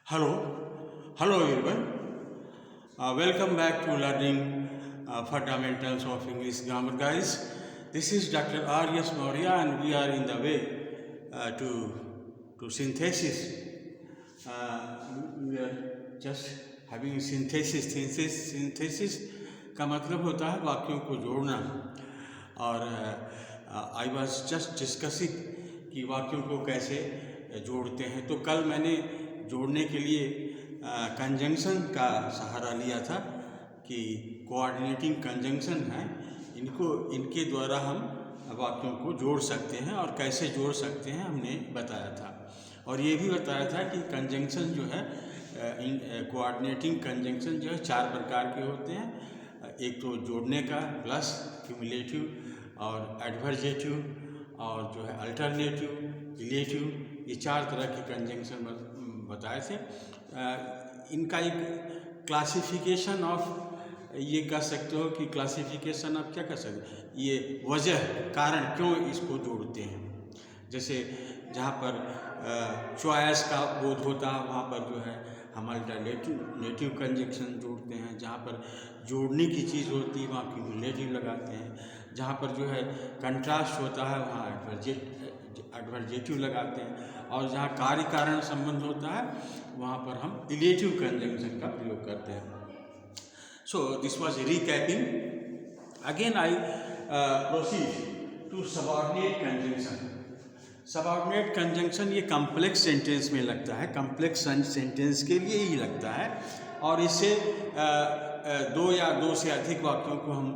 Hello everyone. Welcome back to learning fundamentals of English grammar, guys. This is Dr. R.S. Maurya, and we are in the way to synthesis. We are just having synthesis. Synthesis का मतलब होता है वाक्यों को जोड़ना. और I was just discussing कि वाक्यों को कैसे जोड़ते हैं. तो कल मैंने जोड़ने के लिए कंजंक्शन का सहारा लिया था कि कोऑर्डिनेटिंग कंजंक्शन है, इनके द्वारा हम वाक्यों को जोड़ सकते हैं और कैसे जोड़ सकते हैं हमने बताया था. और ये भी बताया था कि कंजंक्शन जो है कोऑर्डिनेटिंग कंजंक्शन जो है 4 प्रकार के होते हैं. एक तो जोड़ने का, प्लस, क्यूमुलेटिव और एडवर्जेटिव और जो है अल्टरनेटिव, रिलेटिव, ये 4 तरह के कंजंक्शन बताए थे. इनका एक क्लासिफिकेशन ऑफ ये कह सकते हो कि क्लासिफिकेशन आप क्या कर सकते हैं, ये वजह कारण क्यों इसको जोड़ते हैं. जैसे जहाँ पर चॉइस का बोध होता है वहाँ पर जो है हम अल्टरनेटिव कंजंक्शन जोड़ते हैं. जहाँ पर जोड़ने की चीज़ होती है वहाँ क्यूमुलेटिव लगाते हैं. जहाँ पर जो है कंट्रास्ट होता है वहाँ एडवर्जेटिव लगाते हैं. और जहाँ कार्य कारण संबंध होता है वहाँ पर हम रिलेटिव कंजंक्शन का प्रयोग करते हैं. So this was recapping. Again I proceed to subordinate conjunction. Subordinate conjunction ये कॉम्प्लेक्स सेंटेंस में लगता है, कॉम्प्लेक्स सेंटेंस के लिए ही लगता है. और इससे 2 या 2 से अधिक वाक्यों को हम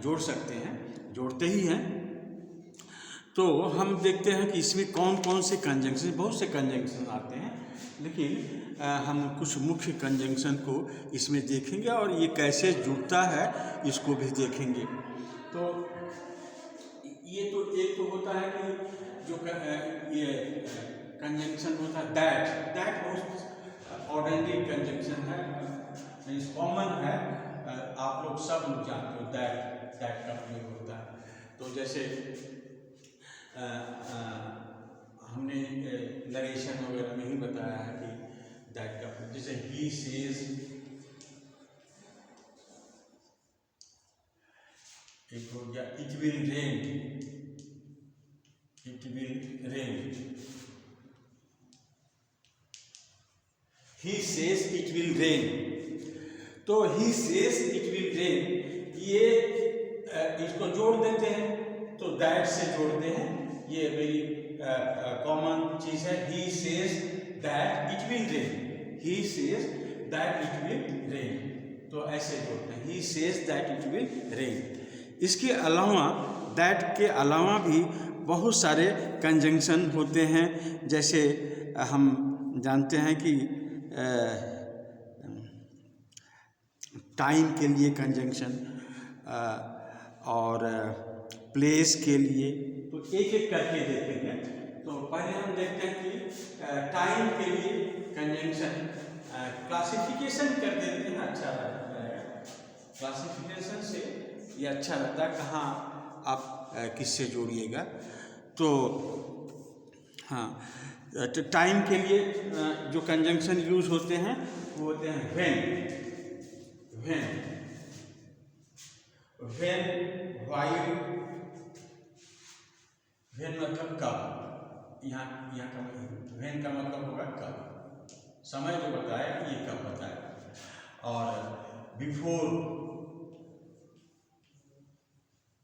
जोड़ सकते हैं, जोड़ते ही हैं. तो हम देखते हैं कि इसमें कौन कौन से कंजंक्शन, बहुत से कंजंक्शन आते हैं, लेकिन हम कुछ मुख्य कंजंक्शन को इसमें देखेंगे और ये कैसे जुड़ता है इसको भी देखेंगे. तो ये तो एक तो होता है कि जो ये कंजंक्शन होता है दैट बहुत ऑर्डिनरी कंजंक्शन है, कॉमन है, आप लोग सब लोग जानते हो दैट का प्रयोग होता है. तो जैसे हमने नरेशन वगैरह में ही बताया है कि दैट का, जैसे ही सेज, एक हो गया it will rain, it will rain. He says it will rain. तो he says it will rain, ये इसको जोड़ देते हैं तो दैट से जोड़ते हैं. ये वेरी कॉमन चीज़ है. He says that it will rain, he says that it will rain. तो ऐसे जोड़ते हैं, he says that it will rain. इसके अलावा दैट के अलावा भी बहुत सारे कंजंक्शन होते हैं. जैसे हम जानते हैं कि टाइम के लिए कंजंक्शन और प्लेस के लिए. तो एक एक करके देखेंगे. तो पहले हम देखते हैं कि टाइम के लिए कंजंक्शन क्लासिफिकेशन कर देते हैं, अच्छा रहेगा. क्लासिफिकेशन से ये अच्छा रहता है, कहाँ आप किससे जोड़िएगा. तो हाँ, तो टाइम के लिए जो कंजंक्शन यूज होते हैं वो होते हैं व्हेन, व्हाइल. व्हेन मतलब कब, यहाँ का व्हेन का मतलब होगा कब, समय जो बताया ये कब बताया. और बिफोर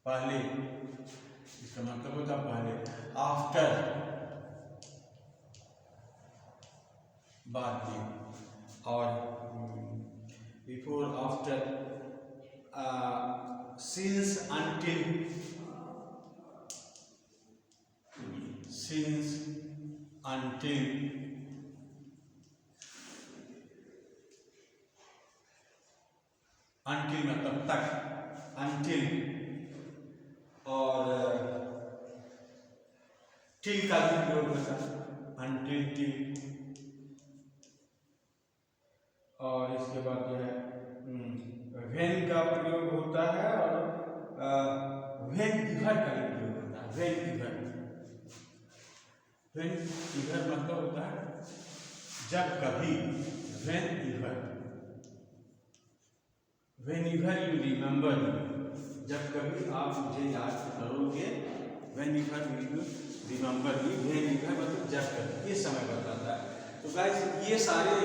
पहले, इसका मतलब होता पहले. आफ्टर बाद में. और before, after, since, until, since, until, until मतलब तक, अनटिल. और टिल का भी प्रयोग होता है, अनटिल, टिल. और इसके बाद जो है व्हेन का प्रयोग होता है और व्हेन इवर का भी प्रयोग होता है. व्हेन इवर मतलब होता है जब कभी, वेन एवर यू रिमेंबर, जब कभी आप मुझे याद करोगे, when ever you remember me, when ever मतलब जब कभी, ये समय बताता है। तो गाइस ये सारे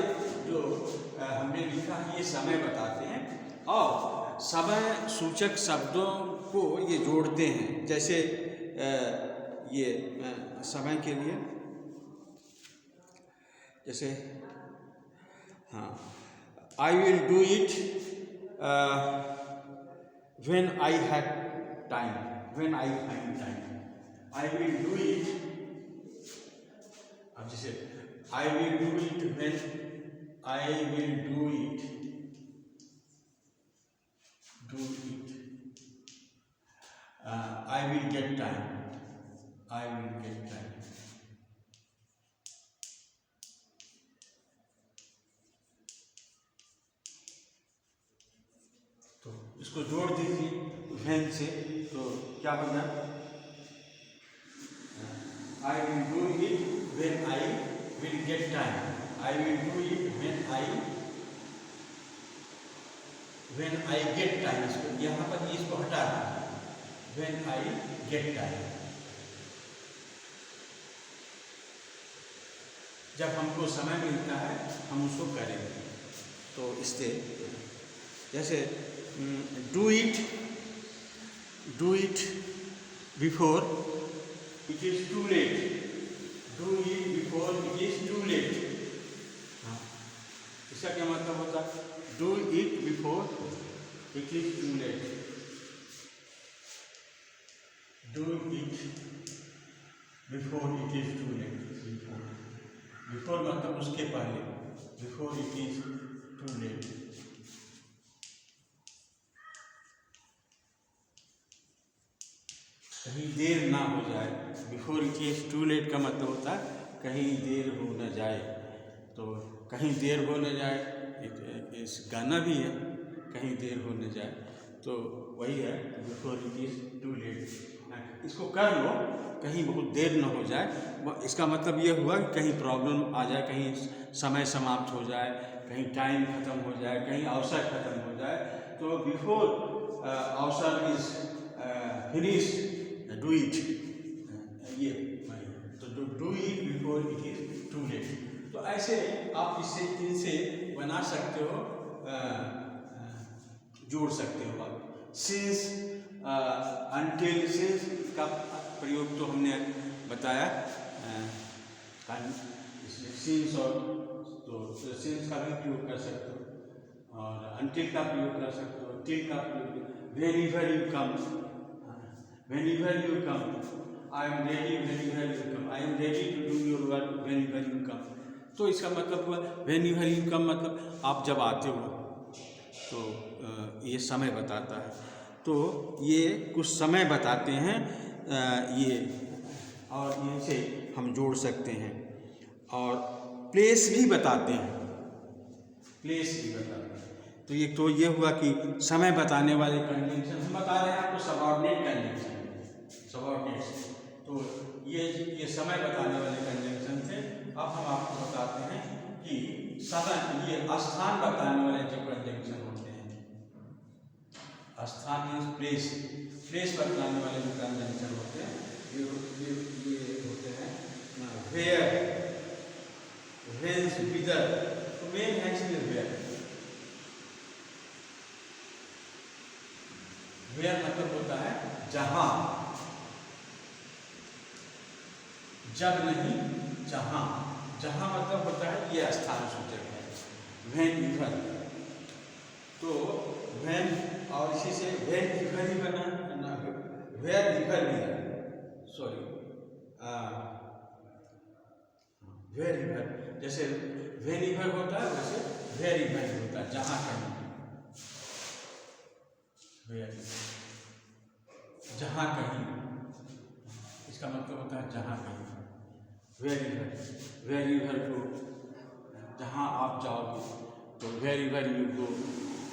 जो हमने लिखा है ये समय बताते हैं, और समय सूचक शब्दों को ये जोड़ते हैं। जैसे ये समय के लिए, जैसे हाँ, आई will do it when I have time, when I find time, I will do it. अब जैसे आई will do it when I will do it, I will get time, I will get time. तो इसको जोड़ दीजिए when से, तो क्या हो जाए, आई will do it when I will get time, I will do it when I get time. इसको यहाँ पर इसको हटा दें, व्हेन आई गेट टाइम, जब हमको समय मिलता है हम उसको करेंगे। तो इससे जैसे do it before it is too late, do it before it is too late. हाँ, इसका क्या मतलब होता है, do it before it is too late, do it before it is too late. Before मतलब उसके पहले, before it is too late. कहीं देर ना हो जाए, before it is too late का मतलब होता है कहीं देर हो न जाए। तो कहीं देर हो न जाए, इस गाना भी है, कहीं देर हो न जाए, तो वही है before it is too late. इसको कर लो, कहीं बहुत देर न हो जाए, इसका मतलब ये हुआ कि कहीं प्रॉब्लम आ जाए, कहीं समय समाप्त हो जाए, कहीं टाइम खत्म हो जाए, कहीं अवसर खत्म हो जाए। तो बिफोर अवसर इज फिनिश, डू इट, ये तो do it before it is too late. तो ऐसे आप इनसे बना सकते हो, जोड़ सकते हो आप। सिंस, अनटिल, सिंस का प्रयोग तो हमने बताया, सिंस और तो सिंस का भी प्रयोग कर सकते हो, और अनटिल का प्रयोग कर सकते हो, टिल का प्रयोग, whenever you come, whenever you come, I am ready whenever you come, I am ready to do your work whenever you come. तो इसका मतलब हुआ व्हेनेवर यू कम मतलब आप जब आते हो, तो ये समय बताता है। तो ये कुछ समय बताते हैं ये, और इनसे हम जोड़ सकते हैं। और प्लेस भी बताते हैं, प्लेस भी बताते हैं। तो ये हुआ कि समय बताने वाले कंजंक्शन हम बता रहे हैं आपको, सबऑर्डिनेट कंजंक्शन, सबऑर्डिनेट। तो ये समय बताने वाले कंजंक्शन थे। अब हम आपको बताते हैं कि समय, ये स्थान बताने वाले जो कंजंक्शन होते हैं, स्थान मीन्स प्लेस, प्लेस बताने वाले जो कंजंक्शन होते हैं ये होते हैं वेयर, व्हेंस, विदर। तो मेन है इसमें वेयर, वेयर मतलब होता है जहां, जब नहीं जहां, जहां मतलब होता है ये स्थान सूचक है। व्हेन एवर, तो व्हेन और इसी से व्हेन एवर ही बना, वेयर एवर भी है, सॉरी, वेयर एवर। जैसे व्हेन एवर होता है वैसे वेयर एवर होता है, जहां कहीं, वेयर, जहां कहीं, इसका मतलब होता है जहां कहीं। वेयर एवर को जहाँ आप जाओगे, तो वेयर एवर यू गो।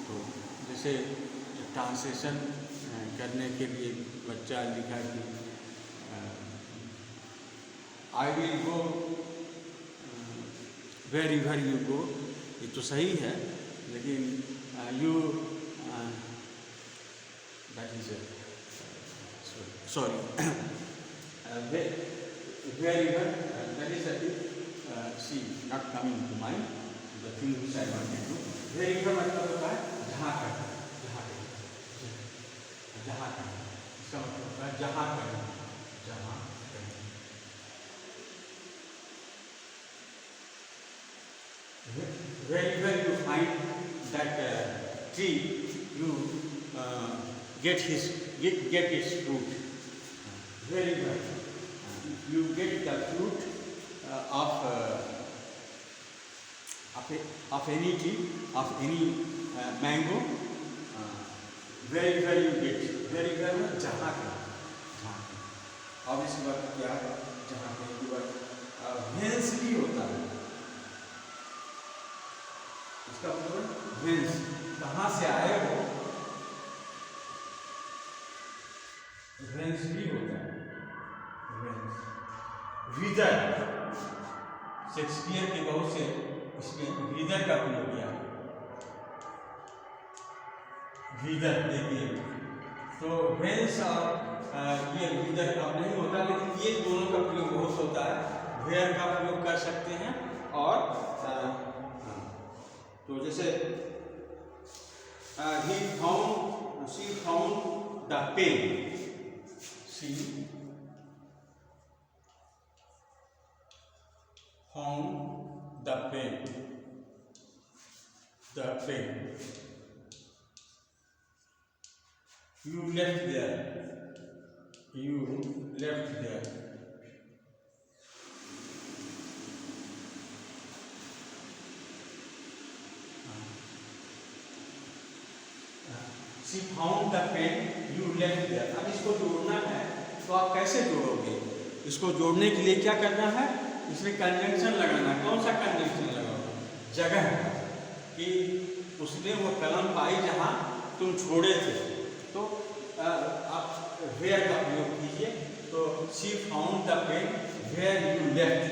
तो जैसे ट्रांसलेशन करने के लिए बच्चा लिखा कि I will go where you go, ये तो सही है, लेकिन you that is sorry wherever that is see not coming to mind the thing which I wanted to wherever मतलब होता है जहाँ कहीं, जहाँ कहीं, जहाँ कहीं, इसका मतलब होता है जहाँ कहीं, जहाँ कहीं। Wherever you find that tree, you get its fruit. Wherever you get the fruit of any tree, of any mango, wherever you get, wherever जहाँ कहीं, जहाँ कहीं। अब इस बात क्या है, जहाँ कहीं की बात वेंस भी होता है, इसका मतलब वेंस कहाँ से आए हो, वेंस भी होता है, वेंस। विदर, शेक्सपियर के बहुत से इसमें विदर का प्रयोग किया है, विदर देखिए, तो वेंस और ये विदर का नहीं होता, लेकिन ये दोनों का प्रयोग बहुत होता है। वेयर का प्रयोग कर सकते हैं और तो जैसे she found the pen, she found the pen, you left there, she found the pen, you left there। अब इसको जोड़ना है तो आप कैसे जोड़ोगे? इसको जोड़ने के लिए क्या करना है, इसमें कंजंक्शन लगाना है। कौन सा कंजंक्शन लगाओगे? जगह कि उसने वो कलम पाई जहाँ तुम छोड़े थे, तो आप वेयर का प्रयोग कीजिए। तो she found the pen where you left,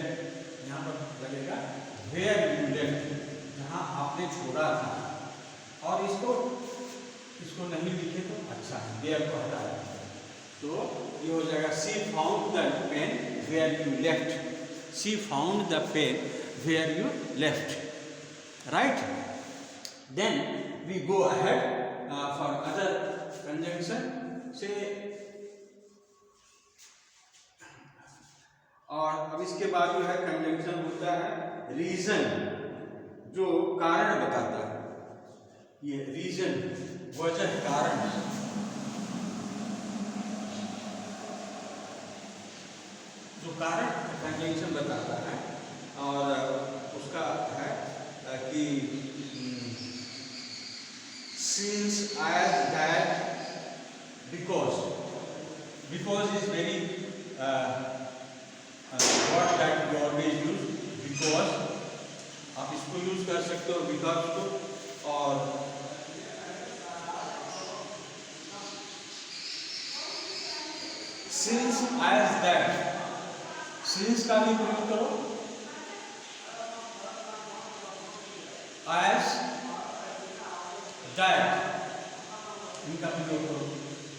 यहाँ पर लगेगा where you left, जहाँ आपने छोड़ा था। और इसको नहीं लिखे तो अच्छा है, वेयर को हटा दें तो ये हो जाएगा she found the pen where you left, she found the pen where you left, right? Then we go ahead for other conjunction, say, और अब इसके बाद जो है कंजंक्शन होता है रीजन, जो कारण बताता है। ये रीजन वजह कारण, जो कारण कंजंक्शन बताता है, और उसका है कि since, as, that, because is very word that you always use, because आप इसको यूज कर सकते हो because को, और since, as, that, since का भी प्रयोग करो, as, that इनका प्रयोग करो।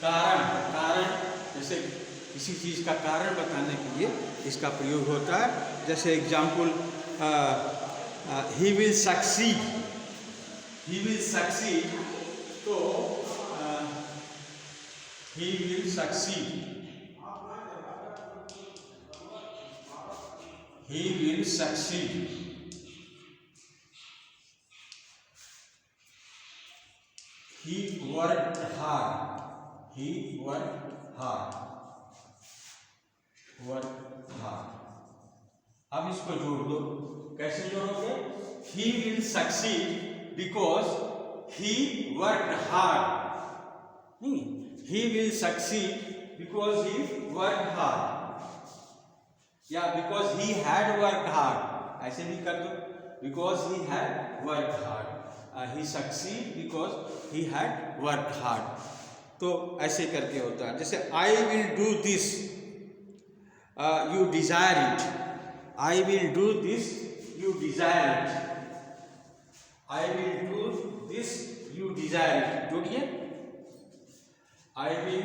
कारण जैसे किसी चीज का कारण बताने के लिए इसका प्रयोग होता है। जैसे एग्जाम्पल he will succeed, तो he will succeed, he worked hard, अब इसको जोड़ दो। कैसे जोड़ोगे? he will succeed because he worked hard, नहीं, he will succeed because he worked hard, या because he had worked hard, ऐसे भी कर दो, because he had worked hard, he succeed because he had worked hard, तो ऐसे करके होता है। जैसे I will do this, you desire it, I will do this, you you desire it. I will do this, you desire it. जोड़िए, I will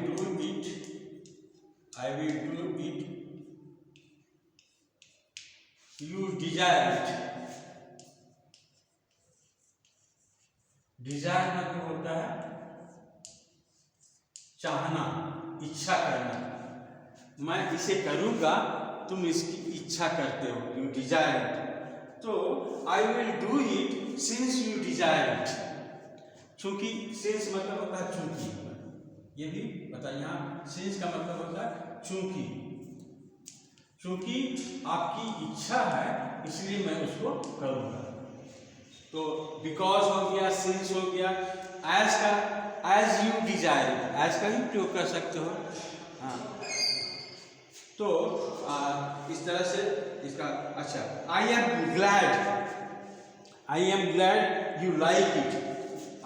do it, you desire it. Desire मतलब होता है चाहना, इच्छा करना। मैं इसे करूंगा, तुम इसकी इच्छा करते हो, यू डिजायर इट। तो I will do it since you desire it. चूंकि सिंस मतलब होता है चूंकि, ये भी बताइए, यहाँ सिंस का मतलब होता है चूंकि। चूंकि आपकी इच्छा है इसलिए मैं उसको करूंगा। तो बिकॉज हो गया, सिंस हो गया, एज का एज यू डिजायर, एज का भी प्रयोग कर सकते हो। हाँ, तो इस तरह से इसका। अच्छा, I am glad you like it,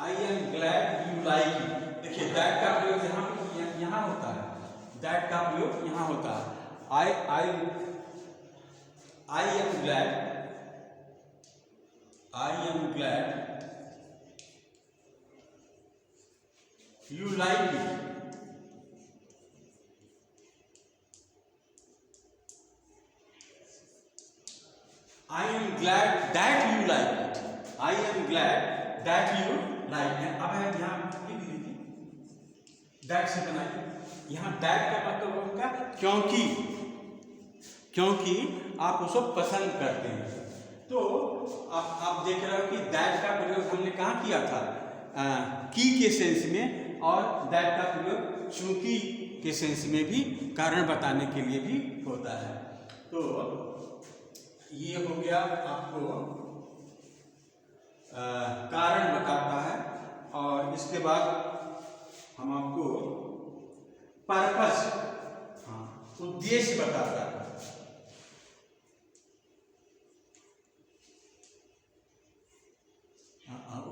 I am glad you like it. देखिए दैट का प्रयोग यहाँ होता है, दैट का प्रयोग यहाँ होता है। I am glad you like it. I am glad that you like it. I am glad that you like it. अब है यहाँ लिख लीजिए, that से बनाइए। यहाँ that का मतलब होगा क्योंकि आप उसको पसंद करते हैं। तो आप देख रहे हो कि that का प्रयोग हमने कहाँ किया था, की के सेंस में, और that का प्रयोग चूंकि के सेंस में भी कारण बताने के लिए भी होता है। तो ये हो गया आपको कारण बताता है। और इसके बाद हम आपको पर्पस, उद्देश्य बताता है।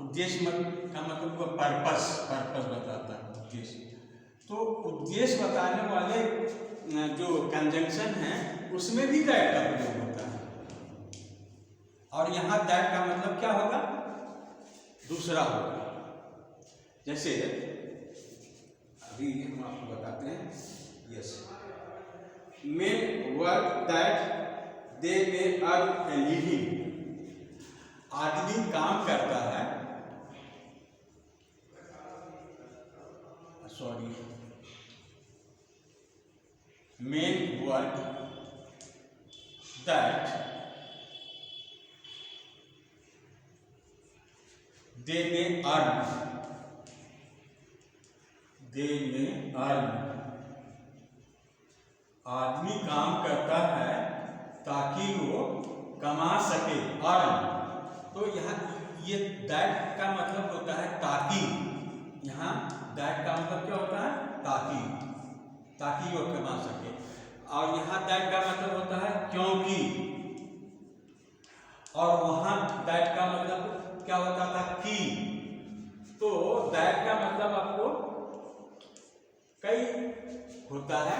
उद्देश्य का मतलब हुआ पर्पस बताता है, उद्देश्य। तो उद्देश्य बताने वाले जो कंजंक्शन है उसमें भी दैट का प्रयोग होता है। और यहाँ दैट का मतलब क्या होगा, दूसरा होगा। जैसे अभी हम आपको बताते हैं, yes, main work that they may earn a living. आदमी काम करता है, sorry, main work that they may earn, आदमी काम करता है ताकि वो कमा सके, अर्न। तो यहाँ ये दैट का मतलब होता है ताकि, यहाँ दैट का मतलब क्या होता है, ताकि वो कमा सके। और यहाँ दैट का मतलब होता है क्योंकि, और वहाँ दैट का मतलब क्या होता था, कि। तो दैट का मतलब आपको कई होता है,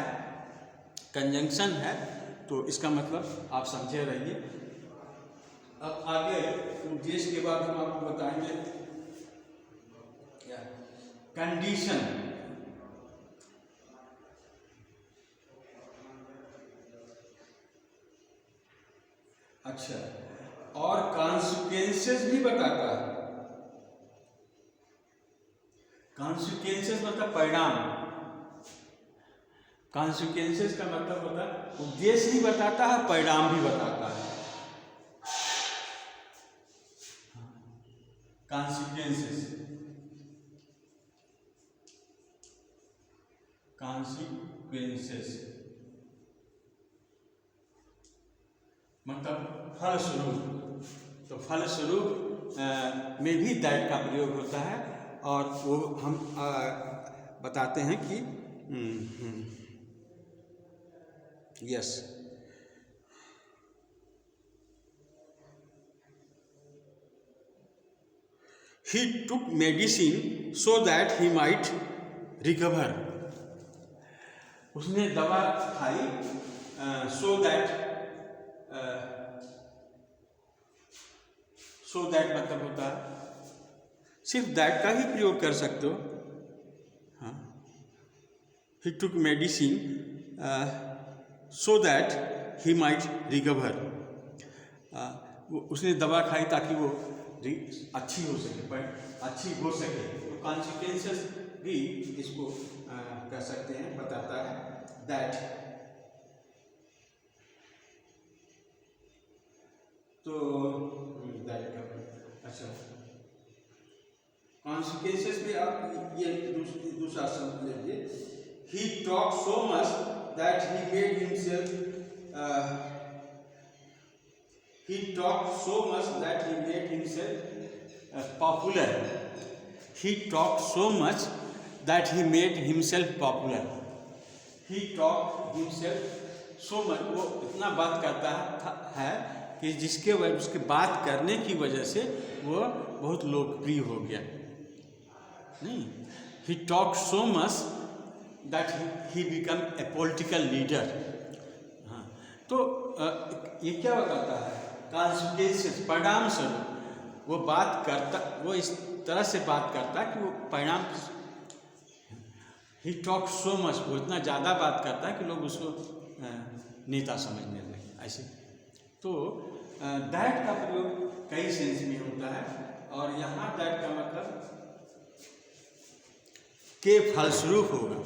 कंजंक्शन है, तो इसका मतलब आप समझे रहिए। अब आगे उद्देश्य के बाद हम आपको बताएंगे क्या, कंडीशन। अच्छा, और कॉन्सिक्वेंसेस भी बताता है। कॉन्सिक्वेंसेस मतलब परिणाम। कॉन्सिक्वेंसेस का मतलब होता है उद्देश्य भी बताता है, परिणाम भी बताता है। कॉन्सिक्वेंसेस मतलब फलस्वरूप। तो फलस्वरूप में भी दैट का प्रयोग होता है। और वो हम बताते हैं कि yes, he took medicine so that he might recover. उसने दवा खाई so that सो दैट मतलब होता है सिर्फ दैट का ही प्रयोग कर सकते हो। हाँ, he took medicine so that he might recover, उसने दवा खाई ताकि वो अच्छी हो सके, पर अच्छी हो सके। तो कॉन्सिक्वेंसेस भी इसको कह सकते हैं, बताता है दैट। तो दैट का अच्छा कॉन्सिक्वेंसेस में आप ये दूसरा शब्द लीजिए, ही talk so much that he made himself he talked so much that he made himself popular. He talked so much that he made himself popular. He talked himself so much, वो इतना बात करता है कि जिसके वजह उसके बात करने की वजह से वो बहुत लोकप्रिय हो गया। नहीं, he talked so much that he became a political leader. हाँ, तो ये क्या बताता है, कॉन्सिक्वेंसेस, परिणाम स्वरूप वो बात करता, वो इस तरह से बात करता कि वो परिणाम, ही टॉक सो मच, वो इतना ज़्यादा बात करता है कि लोग उसको नेता समझने लगे ऐसे। तो दैट का प्रयोग कई सेंस में होता है, और यहाँ दैट का मतलब के फलस्वरूप होगा।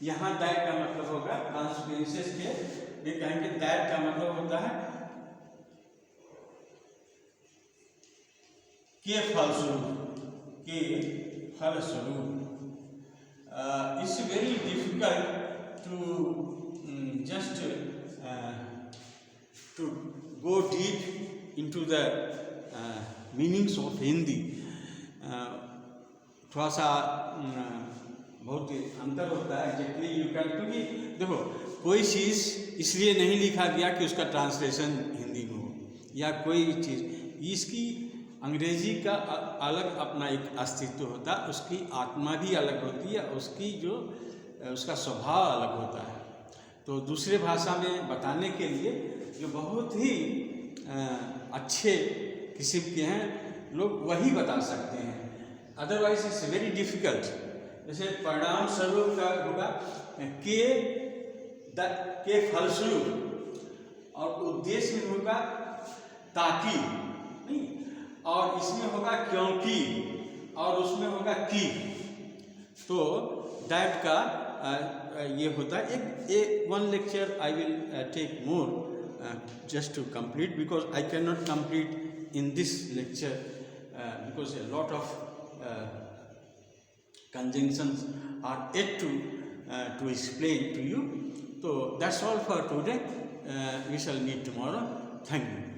यहाँ दैट का मतलब होगा कॉन्सिक्वेंसेस के, ये कहेंगे दैट का मतलब होता है के फलस्वरूप, के फलस्वरूप। It's very difficult to just to go deep into the meanings of Hindi. थोड़ा सा बहुत अंतर होता है एग्जैक्टली यू कैन, क्योंकि देखो कोई चीज़ इसलिए नहीं लिखा गया कि उसका ट्रांसलेशन हिंदी में हो, या कोई चीज़ इसकी अंग्रेजी का अलग अपना एक अस्तित्व होता है, उसकी आत्मा भी अलग होती है, उसकी जो उसका स्वभाव अलग होता है। तो दूसरे भाषा में बताने के लिए जो बहुत ही अच्छे किस्म के हैं लोग वही बता सकते हैं, अदरवाइज इट्स वेरी डिफिकल्ट। जैसे परिणाम स्वरूप का होगा के फलस्वरूप, और उद्देश्य में होगा ताकि, नहीं, और इसमें होगा क्योंकि, और उसमें होगा कि। तो दैट का ये होता है एक one lecture I will take more just to complete, because I cannot complete in this lecture because a lot of conjunctions are yet to explain to you. So that's all for today. We shall meet tomorrow. Thank you.